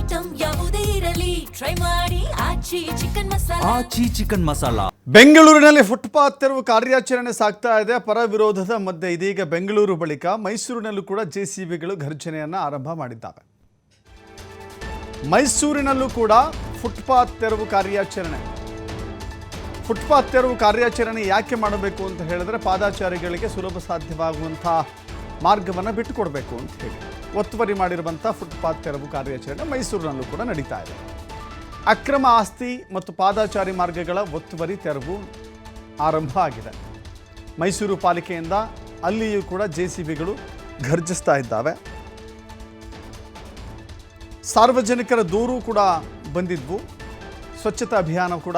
Item ಯಾವುದೇ ಇರಲಿ try ಮಾಡಿ ಆಚಿ ಚಿಕನ್ ಮಸಾಲಾ. ಬೆಂಗಳೂರಿನಲ್ಲಿ ಫುಟ್ಪಾತ್ ತೆರವು ಕಾರ್ಯಾಚರಣೆ ಸಾಗ್ತಾ ಇದೆ. ಪರ ವಿರೋಧದ ಮಧ್ಯೆ ಇದೀಗ ಬೆಂಗಳೂರು ಬಳಿಕ ಮೈಸೂರಿನಲ್ಲೂ ಕೂಡ ಜೆಸಿಬಿಗಳು ಘರ್ಷಣೆಯನ್ನು ಆರಂಭ ಮಾಡಿದ್ದಾವೆ. ಮೈಸೂರಿನಲ್ಲೂ ಕೂಡ ಫುಟ್ಪಾತ್ ತೆರವು ಕಾರ್ಯಾಚರಣೆ ಯಾಕೆ ಮಾಡಬೇಕು ಅಂತ ಹೇಳಿದ್ರೆ ಪಾದಾಚಾರಿಗಳಿಗೆ ಸುಲಭ ಸಾಧ್ಯವಾಗುವಂಥ ಮಾರ್ಗವನ್ನು ಬಿಟ್ಟುಕೊಡಬೇಕು ಅಂತ ಹೇಳಿ ಒತ್ತುವರಿ ಮಾಡಿರುವಂಥ ಫುಟ್ಪಾತ್ ತೆರವು ಕಾರ್ಯಾಚರಣೆ ಮೈಸೂರಿನಲ್ಲೂ ಕೂಡ ನಡೀತಾ ಇದೆ. ಅಕ್ರಮ ಆಸ್ತಿ ಮತ್ತು ಪಾದಾಚಾರಿ ಮಾರ್ಗಗಳ ಒತ್ತುವರಿ ತೆರವು ಆರಂಭ ಆಗಿದೆ. ಮೈಸೂರು ಪಾಲಿಕೆಯಿಂದ ಅಲ್ಲಿಯೂ ಕೂಡ ಜೆಸಿಬಿಗಳು ಘರ್ಜಿಸ್ತಾ ಇದ್ದಾವೆ. ಸಾರ್ವಜನಿಕರ ದೂರು ಕೂಡ ಬಂದಿದ್ವು. ಸ್ವಚ್ಛತಾ ಅಭಿಯಾನ ಕೂಡ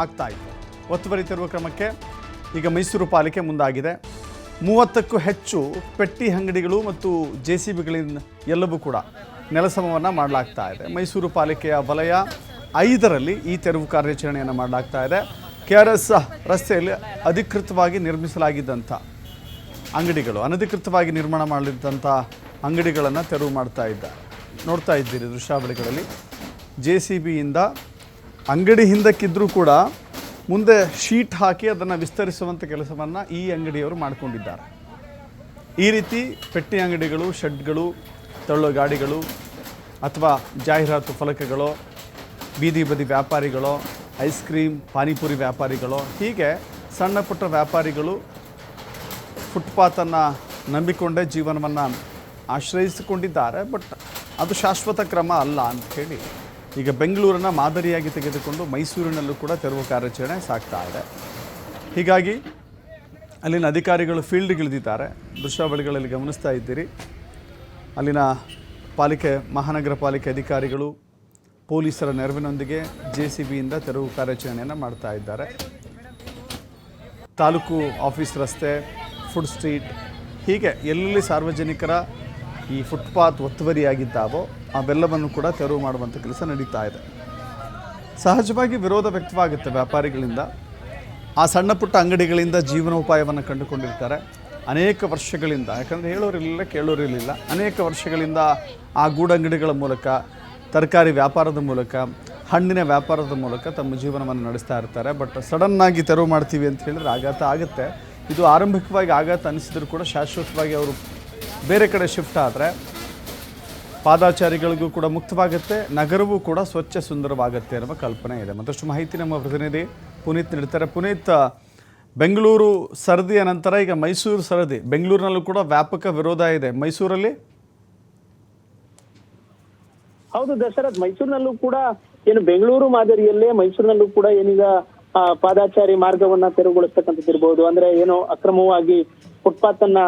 ಆಗ್ತಾ ಇತ್ತು. ಒತ್ತುವರಿ ತೆರವು ಕ್ರಮಕ್ಕೆ ಈಗ ಮೈಸೂರು ಪಾಲಿಕೆ ಮುಂದಾಗಿದೆ. 30ಕ್ಕೂ ಹೆಚ್ಚು ಪೆಟ್ಟಿ ಅಂಗಡಿಗಳು ಮತ್ತು ಜೆಸಿಬಿಗಳಿಂದ ಎಲ್ಲವೂ ಕೂಡ ನೆಲಸಮವನ್ನು ಮಾಡಲಾಗ್ತಾ ಇದೆ. ಮೈಸೂರು ಪಾಲಿಕೆಯ ವಲಯ 5ರಲ್ಲಿ ಈ ತೆರವು ಕಾರ್ಯಾಚರಣೆಯನ್ನು ಮಾಡಲಾಗ್ತಾ ಇದೆ. KRS ರಸ್ತೆಯಲ್ಲಿ ಅಧಿಕೃತವಾಗಿ ನಿರ್ಮಿಸಲಾಗಿದ್ದಂಥ ಅಂಗಡಿಗಳು, ಅನಧಿಕೃತವಾಗಿ ನಿರ್ಮಾಣ ಮಾಡಿದಂಥ ಅಂಗಡಿಗಳನ್ನು ತೆರವು ನೋಡ್ತಾ ಇದ್ದೀರಿ ದೃಶ್ಯಾವಳಿಗಳಲ್ಲಿ. ಜೆಸಿಬಿಯಿಂದ ಅಂಗಡಿ ಹಿಂದಕ್ಕಿದ್ರೂ ಕೂಡ ಮುಂದೆ ಶೀಟ್ ಹಾಕಿ ಅದನ್ನು ವಿಸ್ತರಿಸುವಂಥ ಕೆಲಸವನ್ನು ಈ ಅಂಗಡಿಯವರು ಮಾಡಿಕೊಂಡಿದ್ದಾರೆ. ಈ ರೀತಿ ಪೆಟ್ಟಿ ಅಂಗಡಿಗಳು, ಶೆಡ್ಗಳು, ತಳ್ಳೋ ಗಾಡಿಗಳು ಅಥವಾ ಜಾಹೀರಾತು ಫಲಕಗಳು, ಬೀದಿ ಬದಿ ವ್ಯಾಪಾರಿಗಳು, ಐಸ್ ಕ್ರೀಮ್ ಪಾನಿಪುರಿ ವ್ಯಾಪಾರಿಗಳು, ಹೀಗೆ ಸಣ್ಣ ಪುಟ್ಟ ವ್ಯಾಪಾರಿಗಳು ಫುಟ್ಪಾತನ್ನು ನಂಬಿಕೊಂಡೇ ಜೀವನವನ್ನು ಆಶ್ರಯಿಸಿಕೊಂಡಿದ್ದಾರೆ. ಬಟ್ ಅದು ಶಾಶ್ವತ ಕ್ರಮ ಅಲ್ಲ ಅಂಥೇಳಿ ಈಗ ಬೆಂಗಳೂರನ್ನು ಮಾದರಿಯಾಗಿ ತೆಗೆದುಕೊಂಡು ಮೈಸೂರಿನಲ್ಲೂ ಕೂಡ ತೆರವು ಕಾರ್ಯಾಚರಣೆ ಸಾಗ್ತಾ ಇದೆ. ಹೀಗಾಗಿ ಅಲ್ಲಿನ ಅಧಿಕಾರಿಗಳು ಫೀಲ್ಡ್ಗಿಳಿದಿದ್ದಾರೆ. ದೃಶ್ಯಾವಳಿಗಳಲ್ಲಿ ಗಮನಿಸ್ತಾ ಇದ್ದೀರಿ. ಅಲ್ಲಿನ ಮಹಾನಗರ ಪಾಲಿಕೆ ಅಧಿಕಾರಿಗಳು ಪೊಲೀಸರ ನೆರವಿನೊಂದಿಗೆ ಜೆಸಿಬಿಯಿಂದ ತೆರವು ಕಾರ್ಯಾಚರಣೆಯನ್ನು ಮಾಡ್ತಾ ಇದ್ದಾರೆ. ತಾಲೂಕು ಆಫೀಸ್ ರಸ್ತೆ, ಫುಡ್ ಸ್ಟ್ರೀಟ್, ಹೀಗೆ ಎಲ್ಲೆಲ್ಲಿ ಸಾರ್ವಜನಿಕರ ಈ ಫುಟ್ಪಾತ್ ಒತ್ತುವರಿಯಾಗಿದ್ದಾವೋ ಅವೆಲ್ಲವನ್ನು ಕೂಡ ತೆರವು ಮಾಡುವಂಥ ಕೆಲಸ ನಡೀತಾ ಇದೆ. ಸಹಜವಾಗಿ ವಿರೋಧ ವ್ಯಕ್ತವಾಗುತ್ತೆ ವ್ಯಾಪಾರಿಗಳಿಂದ. ಆ ಸಣ್ಣ ಪುಟ್ಟ ಅಂಗಡಿಗಳಿಂದ ಜೀವನೋಪಾಯವನ್ನು ಕಂಡುಕೊಂಡಿರ್ತಾರೆ ಅನೇಕ ವರ್ಷಗಳಿಂದ. ಯಾಕಂದರೆ ಹೇಳೋರಿರಲಿಲ್ಲ, ಕೇಳೋರಿರಲಿಲ್ಲ. ಅನೇಕ ವರ್ಷಗಳಿಂದ ಆ ಗೂಡಂಗಡಿಗಳ ಮೂಲಕ, ತರಕಾರಿ ವ್ಯಾಪಾರದ ಮೂಲಕ, ಹಣ್ಣಿನ ವ್ಯಾಪಾರದ ಮೂಲಕ ತಮ್ಮ ಜೀವನವನ್ನು ನಡೆಸ್ತಾ ಇರ್ತಾರೆ. ಬಟ್ ಸಡನ್ನಾಗಿ ತೆರವು ಮಾಡ್ತೀವಿ ಅಂತ ಹೇಳಿದ್ರೆ ಆಘಾತ ಆಗುತ್ತೆ. ಇದು ಆರಂಭಿಕವಾಗಿ ಆಘಾತ ಅನಿಸಿದ್ರು ಕೂಡ ಶಾಶ್ವತವಾಗಿ ಅವರು ಬೇರೆ ಕಡೆ ಶಿಫ್ಟ್ ಆದರೆ ಪಾದಾಚಾರಿಗಳಿಗೂ ಕೂಡ ಮುಕ್ತವಾಗುತ್ತೆ, ನಗರವೂ ಕೂಡ ಸ್ವಚ್ಛ ಸುಂದರವಾಗುತ್ತೆ ಅನ್ನುವ ಕಲ್ಪನೆ ಇದೆ. ಮತ್ತಷ್ಟು ಮಾಹಿತಿ ನಮ್ಮ ಪ್ರತಿನಿಧಿ ಪುನೀತ್ ನೀಡ್ತಾರೆ. ಪುನೀತ್, ಬೆಂಗಳೂರು ಸರದಿಯ ನಂತರ ಈಗ ಮೈಸೂರು ಸರದಿ, ಬೆಂಗಳೂರಿನಲ್ಲೂ ಕೂಡ ವ್ಯಾಪಕ ವಿರೋಧ ಇದೆ. ಮೈಸೂರಲ್ಲಿ ಹೌದು ದಶರಥ್, ಮೈಸೂರಿನಲ್ಲೂ ಕೂಡ ಏನು ಬೆಂಗಳೂರು ಮಾದರಿಯಲ್ಲೇ ಮೈಸೂರಿನಲ್ಲೂ ಕೂಡ ಏನೀಗ ಪಾದಾಚಾರಿ ಮಾರ್ಗವನ್ನ ತೆರವುಗೊಳಿಸ್ತಕ್ಕಂಥದ್ದು ಇರಬಹುದು. ಅಂದ್ರೆ ಏನು ಅಕ್ರಮವಾಗಿ ಫುಟ್ಪಾತ್ ಅನ್ನ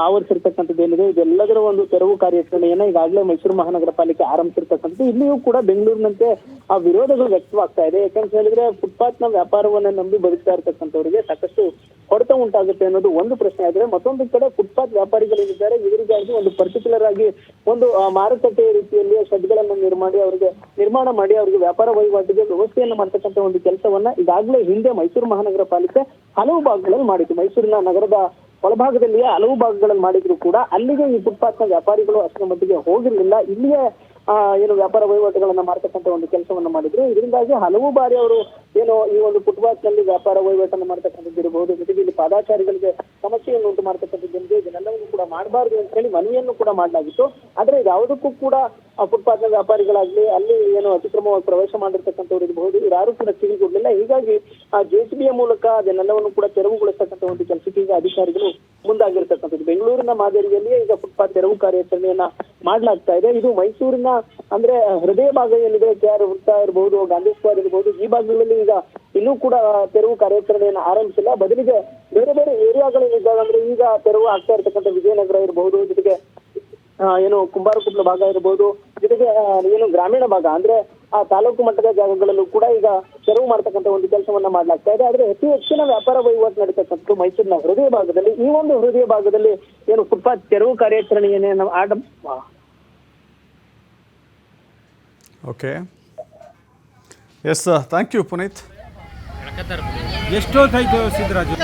ಆವರಿಸಿರ್ತಕ್ಕಂಥದ್ದು ಏನಿದೆ, ಇದೆಲ್ಲದರ ಒಂದು ತೆರವು ಕಾರ್ಯಾಚರಣೆಯನ್ನ ಈಗಾಗಲೇ ಮೈಸೂರು ಮಹಾನಗರ ಪಾಲಿಕೆ ಆರಂಭಿಸಿರ್ತಕ್ಕಂಥದ್ದು. ಇಲ್ಲಿಯೂ ಕೂಡ ಬೆಂಗಳೂರಿನಂತೆ ಆ ವಿರೋಧಗಳು ವ್ಯಕ್ತವಾಗ್ತಾ ಇದೆ. ಯಾಕಂತ ಹೇಳಿದ್ರೆ ಫುಟ್ಪಾತ್ ನ ವ್ಯಾಪಾರವನ್ನ ನಂಬಿ ಬದುಕ್ತಾ ಇರ್ತಕ್ಕಂಥವರಿಗೆ ಸಾಕಷ್ಟು ಹೊಡೆತ ಉಂಟಾಗುತ್ತೆ ಅನ್ನೋದು ಒಂದು ಪ್ರಶ್ನೆ ಆದ್ರೆ, ಮತ್ತೊಂದು ಕಡೆ ಫುಟ್ಪಾತ್ ವ್ಯಾಪಾರಿಗಳೇನಿದ್ದಾರೆ ಇವರಿಗಾಗಿ ಒಂದು ಪರ್ಟಿಕ್ಯುಲರ್ ಆಗಿ ಒಂದು ಮಾರುಕಟ್ಟೆ ರೀತಿಯಲ್ಲಿ ಶೆಡ್ಗಳನ್ನ ನಿರ್ಮಾಣ ಮಾಡಿ ಅವರಿಗೆ ವ್ಯಾಪಾರ ವಹಿವಾಟಿಗೆ ವ್ಯವಸ್ಥೆಯನ್ನು ಮಾಡ್ತಕ್ಕಂಥ ಒಂದು ಕೆಲಸವನ್ನ ಈಗಾಗಲೇ ಹಿಂದೆ ಮೈಸೂರು ಮಹಾನಗರ ಪಾಲಿಕೆ ಹಲವು ಭಾಗಗಳಲ್ಲಿ ಮಾಡಿತ್ತು. ಮೈಸೂರಿನ ನಗರದ ಒಳಭಾಗದಲ್ಲಿಯೇ ಹಲವು ಭಾಗಗಳಲ್ಲಿ ಮಾಡಿದ್ರು ಕೂಡ ಅಲ್ಲಿಗೆ ಈ ಫುಟ್ಪಾತ್ ನ ವ್ಯಾಪಾರಿಗಳು ಅಷ್ಟರ ಮಟ್ಟಿಗೆ ಹೋಗಿರ್ಲಿಲ್ಲ. ಇಲ್ಲಿಯೇ ಏನು ವ್ಯಾಪಾರ ವಹಿವಾಟುಗಳನ್ನ ಮಾಡ್ತಕ್ಕಂಥ ಒಂದು ಕೆಲಸವನ್ನ ಮಾಡಿದ್ರು. ಇದರಿಂದಾಗಿ ಹಲವು ಬಾರಿ ಅವರು ಏನು ಈ ಒಂದು ಫುಟ್ಪಾತ್ ನಲ್ಲಿ ವ್ಯಾಪಾರ ವಹಿವಾಟನ್ನು ಮಾಡ್ತಕ್ಕಂಥದ್ದು ಇರಬಹುದು, ಜೊತೆಗೆ ಇಲ್ಲಿ ಪಾದಾಚಾರಿಗಳಿಗೆ ಸಮಸ್ಯೆಯನ್ನು ಉಂಟು ಮಾಡ್ತಕ್ಕಂಥದ್ದು, ಇದನ್ನೆಲ್ಲವೂ ಕೂಡ ಮಾಡಬಾರ್ದು ಅಂತ ಹೇಳಿ ಮನವಿಯನ್ನು ಕೂಡ ಮಾಡಲಾಗಿತ್ತು. ಆದ್ರೆ ಯಾವುದಕ್ಕೂ ಕೂಡ ಫುಟ್ಪಾತ್ ನ ವ್ಯಾಪಾರಿಗಳಾಗ್ಲಿ, ಅಲ್ಲಿ ಏನು ಅತಿಕ್ರಮವಾಗಿ ಪ್ರವೇಶ ಮಾಡಿರ್ತಕ್ಕಂಥವ್ರು ಇರಬಹುದು, ಯಾರು ಕೂಡ ಕಿವಿಗೊಡ್ಲಿಲ್ಲ. ಹೀಗಾಗಿ ಆ ಜೆಸಿಬಿಯ ಮೂಲಕ ಅದನ್ನೆಲ್ಲವನ್ನು ಕೂಡ ತೆರವುಗೊಳಿಸ್ತಕ್ಕಂಥ ಒಂದು ಕೆಲಸಕ್ಕೆ ಈಗ ಅಧಿಕಾರಿಗಳು ಮುಂದಾಗಿರ್ತಕ್ಕಂಥದ್ದು. ಬೆಂಗಳೂರಿನ ಮಾದರಿಯಲ್ಲಿಯೇ ಈಗ ಫುಟ್ಪಾತ್ ತೆರವು ಕಾರ್ಯಾಚರಣೆಯನ್ನ ಮಾಡಲಾಗ್ತಾ ಇದೆ. ಇದು ಮೈಸೂರಿನ ಅಂದ್ರೆ ಹೃದಯ ಭಾಗ ಏನಿದೆ, KR ವೃತ್ತ ಇರಬಹುದು, ಗಾಂಧಿ ಸ್ಕ್ವೇರ್ ಇರಬಹುದು, ಈ ಭಾಗಗಳಲ್ಲಿ ಈಗ ಇನ್ನೂ ಕೂಡ ತೆರವು ಕಾರ್ಯಾಚರಣೆಯನ್ನು ಆರಂಭಿಸಿಲ್ಲ. ಬದಲಿಗೆ ಬೇರೆ ಬೇರೆ ಏರಿಯಾಗಳೇನಿದ್ದಾವೆ ಅಂದ್ರೆ ಈಗ ತೆರವು ಆಗ್ತಾ ಇರ್ತಕ್ಕಂಥ ವಿಜಯನಗರ ಇರಬಹುದು, ಜೊತೆಗೆ ಏನು ಕುಂಬಾರಕುಪ್ಲ ಭಾಗ ಇರಬಹುದು, ಜೊತೆಗೆ ಏನು ಗ್ರಾಮೀಣ ಭಾಗ ಅಂದ್ರೆ ಆ ತಾಲೂಕು ಮಟ್ಟದ ಜಾಗಗಳಲ್ಲೂ ಕೂಡ ಈಗ ತೆರವು ಮಾಡ್ತಕ್ಕಂಥ ಒಂದು ಕೆಲಸವನ್ನ ಮಾಡ್ಲಾಗ್ತಾ ಇದೆ. ಆದ್ರೆ ಹೆಚ್ಚಿನ ವ್ಯಾಪಾರ ವಹಿವಾಟು ನಡೀತಕ್ಕಂಥದ್ದು ಮೈಸೂರಿನ ಹೃದಯ ಭಾಗದಲ್ಲಿ. ಈ ಒಂದು ಹೃದಯ ಭಾಗದಲ್ಲಿ ಏನು ಫುಟ್ಪಾತ್ ತೆರವು ಕಾರ್ಯಾಚರಣೆಯನ್ನ okay, yes, thank you Puneeth. ಎಷ್ಟೊತ್ತಾಯ್ತು ಸಿದ್ದರಾಜು?